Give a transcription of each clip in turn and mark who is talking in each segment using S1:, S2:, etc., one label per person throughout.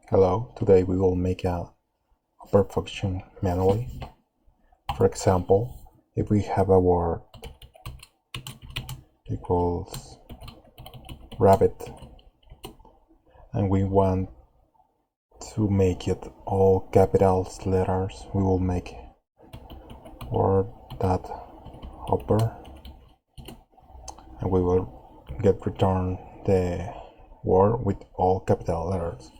S1: Hello, today we will make a upper function manually. For example, if we have a word equals rabbit and we want to make it all capitals letters, we will make word.upper and we will get return the word with all capital letters.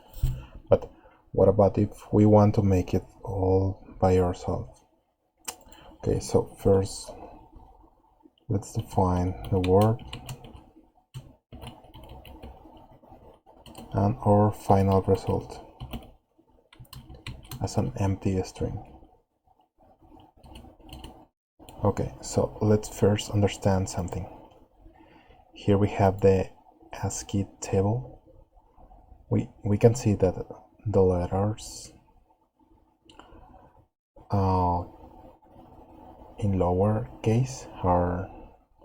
S1: But what about if we want to make it all by ourselves? Okay, so first let's define the word and our final result as an empty string. Okay, so let's first understand something. Here we have the ASCII table. We can see that the letters in lower case are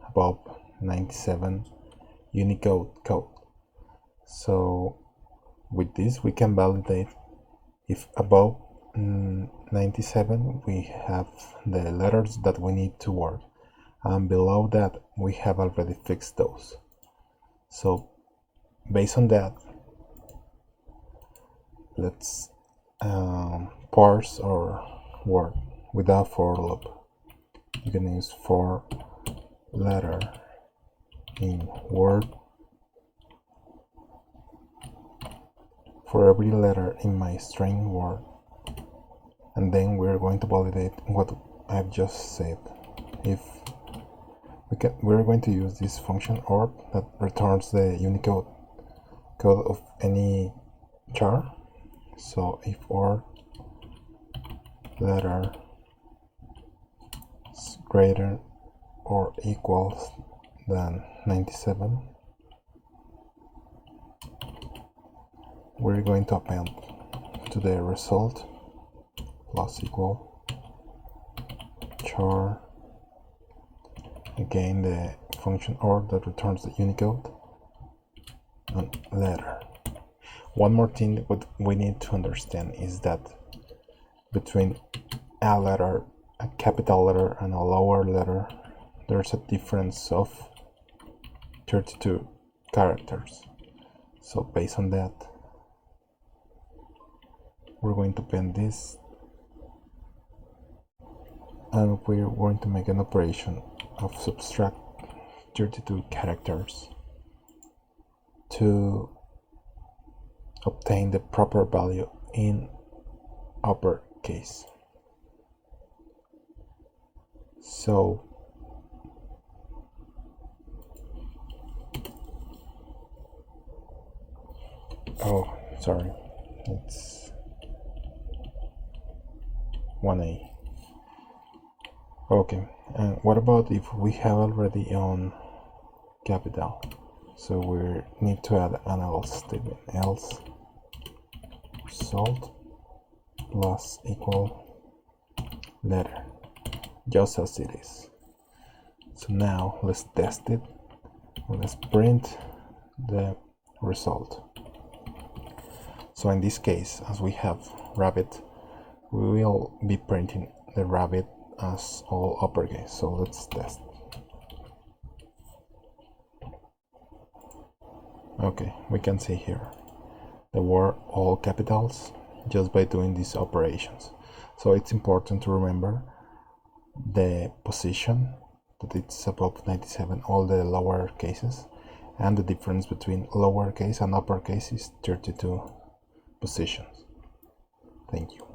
S1: above 97 Unicode code. So with this we can validate if above 97 we have the letters that we need to work, and below that we have already fixed those. So based on that, let's parse our word without for loop. You can use for letter in word for every letter in my string word, and then we're going to validate what I've just said. If we're going to use this function OR that returns the Unicode code of any char. So if OR letter is greater or equals than 97, we're going to append to the result plus equal char, again the function OR that returns the Unicode, and letter. One more thing what we need to understand is that between a letter, a capital letter, and a lower letter, there's a difference of 32 characters. So based on that, we're going to append this, and we're going to make an operation of subtract 32 characters to obtain the proper value in uppercase. So sorry, it's 1A. Okay, and what about if we have already on capital? So we need to add an else statement, else result plus equal letter, just as it is. So now let's test it. Let's print the result. So in this case, as we have rabbit, we will be printing the rabbit as all uppercase. So let's test. Okay, we can see here the word all capitals just by doing these operations. So it's important to remember the position, that it's above 97, all the lower cases, and the difference between lowercase and uppercase is 32 positions. Thank you.